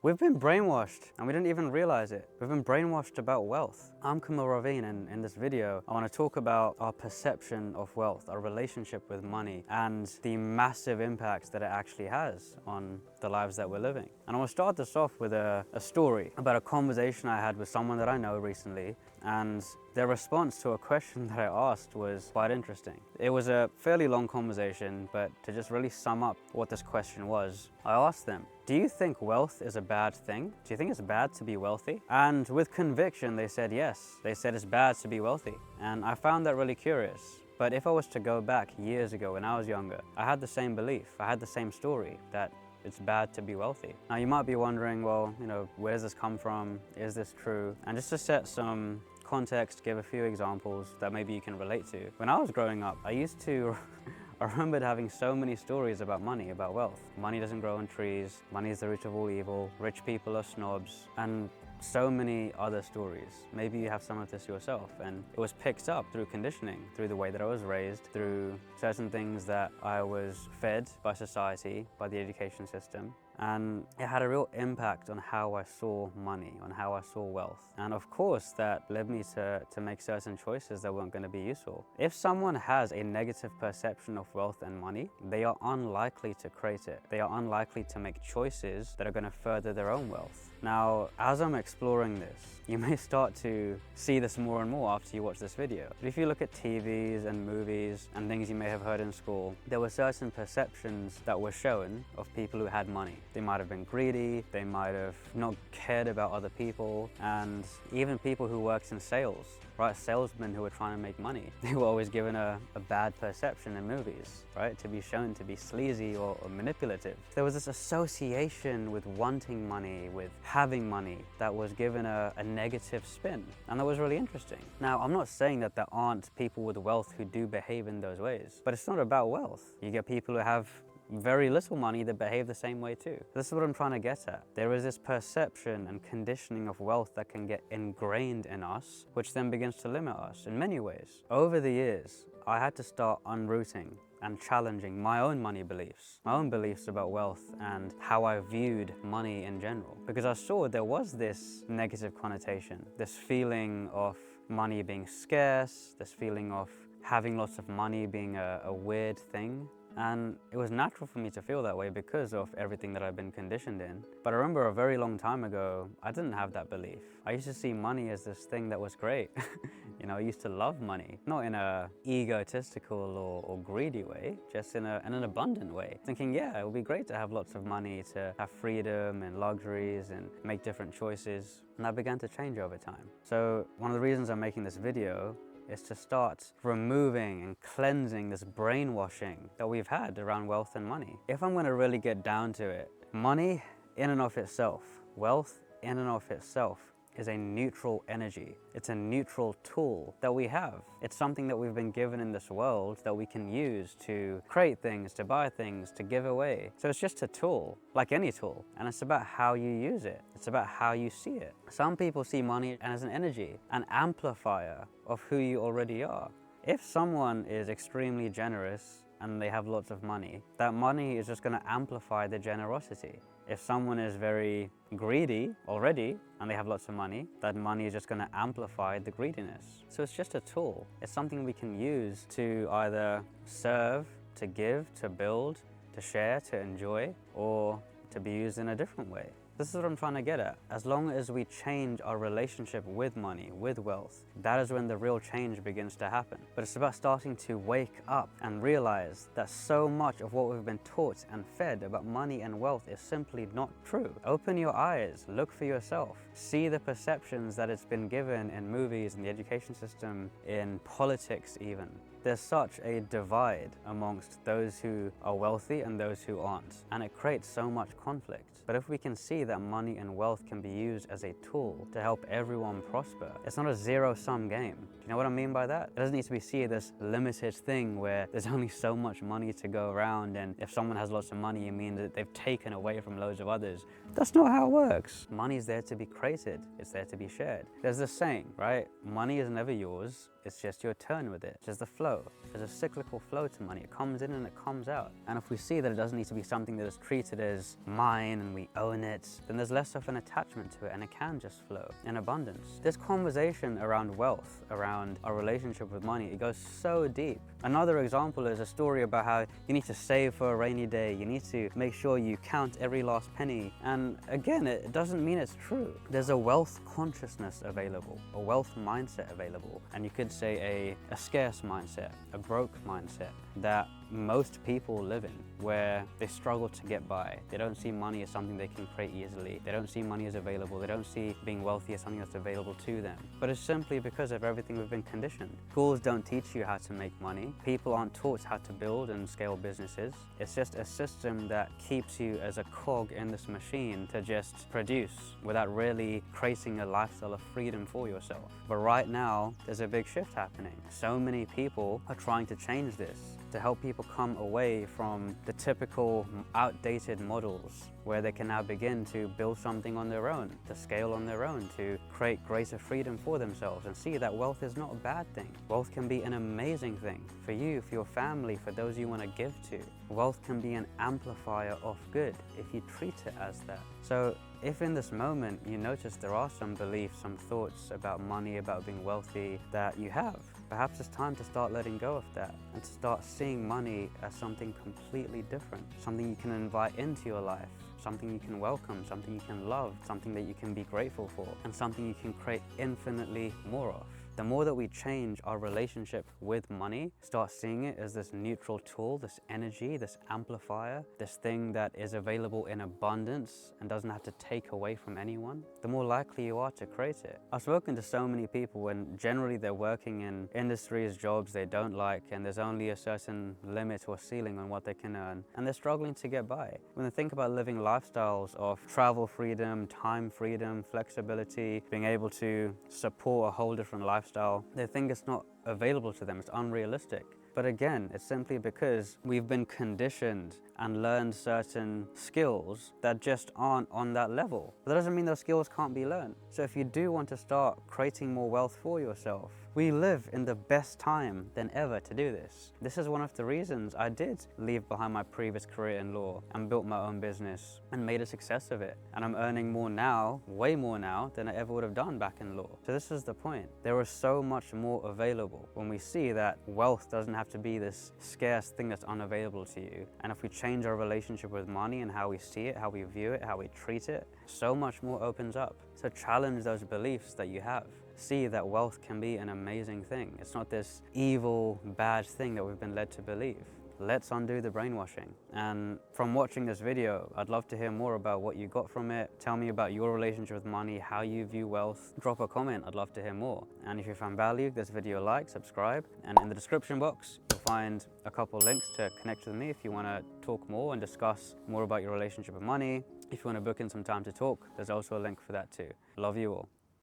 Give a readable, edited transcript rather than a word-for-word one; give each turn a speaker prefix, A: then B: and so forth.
A: We've been brainwashed and we didn't even realize it. We've been brainwashed about wealth. I'm Kamil Ravin, and in this video, I want to talk about our perception of wealth, our relationship with money, and the massive impacts that it actually has on the lives that we're living. And I want to start this off with a story about a conversation I had with someone that I know recently, and their response to a question that I asked was quite interesting. It was a fairly long conversation, but to just really sum up what this question was, I asked them, do you think wealth is a bad thing? Do you think it's bad to be wealthy? And with conviction, they said yes. They said it's bad to be wealthy. And I found that really curious. But if I was to go back years ago when I was younger, I had the same belief. I had the same story that it's bad to be wealthy. Now you might be wondering, well, where does this come from? Is this true? And just to set some context, give a few examples that maybe you can relate to. When I was growing up, I remembered having so many stories about money, about wealth. Money doesn't grow on trees, money is the root of all evil, rich people are snobs, and so many other stories. Maybe you have some of this yourself, and it was picked up through conditioning, through the way that I was raised, through certain things that I was fed by society, by the education system. And it had a real impact on how I saw money, on how I saw wealth. And of course, that led me to make certain choices that weren't going to be useful. If someone has a negative perception of wealth and money, they are unlikely to create it. They are unlikely to make choices that are going to further their own wealth. Now, as I'm exploring this, you may start to see this more and more after you watch this video. But if you look at TVs and movies and things you may have heard in school, there were certain perceptions that were shown of people who had money. They might have been greedy, they might have not cared about other people, and even people who worked in sales, right? Salesmen who were trying to make money. They were always given a bad perception in movies, right? To be shown to be sleazy or manipulative. There was this association with wanting money, with having money, that was given a negative spin. And that was really interesting. Now, I'm not saying that there aren't people with wealth who do behave in those ways, but it's not about wealth. You get people who have very little money that behave the same way too. This is what I'm trying to get at. There is this perception and conditioning of wealth that can get ingrained in us, which then begins to limit us in many ways. Over the years, I had to start unrooting and challenging my own money beliefs, my own beliefs about wealth and how I viewed money in general. Because I saw there was this negative connotation, this feeling of money being scarce, this feeling of having lots of money being a weird thing. And it was natural for me to feel that way because of everything that I've been conditioned in. But I remember a very long time ago, I didn't have that belief. I used to see money as this thing that was great. I used to love money, not in a egotistical or greedy way, just in an abundant way. Thinking, yeah, it would be great to have lots of money, to have freedom and luxuries and make different choices. And that began to change over time. So one of the reasons I'm making this video is to start removing and cleansing this brainwashing that we've had around wealth and money. If I'm going to really get down to it, money in and of itself, wealth in and of itself, is a neutral energy. It's a neutral tool that we have. It's something that we've been given in this world that we can use to create things, to buy things, to give away. So it's just a tool, like any tool. And it's about how you use it. It's about how you see it. Some people see money as an energy, an amplifier of who you already are. If someone is extremely generous and they have lots of money, that money is just going to amplify the generosity. If someone is very greedy already and they have lots of money, that money is just going to amplify the greediness. So it's just a tool. It's something we can use to either serve, to give, to build, to share, to enjoy, or to be used in a different way. This is what I'm trying to get at. As long as we change our relationship with money, with wealth, that is when the real change begins to happen. But it's about starting to wake up and realize that so much of what we've been taught and fed about money and wealth is simply not true. Open your eyes, look for yourself, see the perceptions that it's been given in movies, in the education system, in politics even. There's such a divide amongst those who are wealthy and those who aren't, and it creates so much conflict. But if we can see that money and wealth can be used as a tool to help everyone prosper, it's not a zero-sum game. Do you know what I mean by that? It doesn't need to be seen as this limited thing where there's only so much money to go around, and if someone has lots of money, you mean that they've taken away from loads of others. That's not how it works. Money is there to be created. It's there to be shared. There's this saying, right? Money is never yours. It's just your turn with it. It's just the flow. There's a cyclical flow to money. It comes in and it comes out. And if we see that it doesn't need to be something that is treated as mine and we own it, then there's less of an attachment to it and it can just flow in abundance. This conversation around wealth, around our relationship with money, it goes so deep. Another example is a story about how you need to save for a rainy day. You need to make sure you count every last penny. And again, it doesn't mean it's true. There's a wealth consciousness available, a wealth mindset available. And you could say a scarce mindset, a broke mindset that most people live in, where they struggle to get by. They don't see money as something they can create easily. They don't see money as available. They don't see being wealthy as something that's available to them. But it's simply because of everything we've been conditioned. Schools don't teach you how to make money. People aren't taught how to build and scale businesses. It's just a system that keeps you as a cog in this machine to just produce without really creating a lifestyle of freedom for yourself. But right now, there's a big shift happening. So many people are trying to change this, to help people come away from the typical outdated models where they can now begin to build something on their own, to scale on their own, to create greater freedom for themselves and see that wealth is not a bad thing. Wealth can be an amazing thing for you, for your family, for those you want to give to. Wealth can be an amplifier of good if you treat it as that. So if in this moment you notice there are some beliefs, some thoughts about money, about being wealthy that you have, perhaps it's time to start letting go of that and to start seeing money as something completely different, something you can invite into your life, something you can welcome, something you can love, something that you can be grateful for, and something you can create infinitely more of. The more that we change our relationship with money, start seeing it as this neutral tool, this energy, this amplifier, this thing that is available in abundance and doesn't have to take away from anyone, the more likely you are to create it. I've spoken to so many people when generally they're working in industries, jobs they don't like, and there's only a certain limit or ceiling on what they can earn, and they're struggling to get by. When they think about living lifestyles of travel freedom, time freedom, flexibility, being able to support a whole different lifestyle, they think it's not available to them, it's unrealistic. But again, it's simply because we've been conditioned and learned certain skills that just aren't on that level. But that doesn't mean those skills can't be learned. So if you do want to start creating more wealth for yourself, we live in the best time than ever to do this. This is one of the reasons I did leave behind my previous career in law and built my own business and made a success of it. And I'm earning more now, way more now, than I ever would have done back in law. So this is the point. There is so much more available when we see that wealth doesn't have to be this scarce thing that's unavailable to you. And if we change our relationship with money and how we see it, how we view it, how we treat it, so much more opens up. So challenge those beliefs that you have. See that wealth can be an amazing thing. It's not this evil, bad thing that we've been led to believe. Let's undo the brainwashing. And from watching this video, I'd love to hear more about what you got from it. Tell me about your relationship with money, how you view wealth. Drop a comment, I'd love to hear more. And if you found value, this video like, subscribe, and in the description box, you'll find a couple links to connect with me if you want to talk more and discuss more about your relationship with money. If you want to book in some time to talk, there's also a link for that too. Love you all.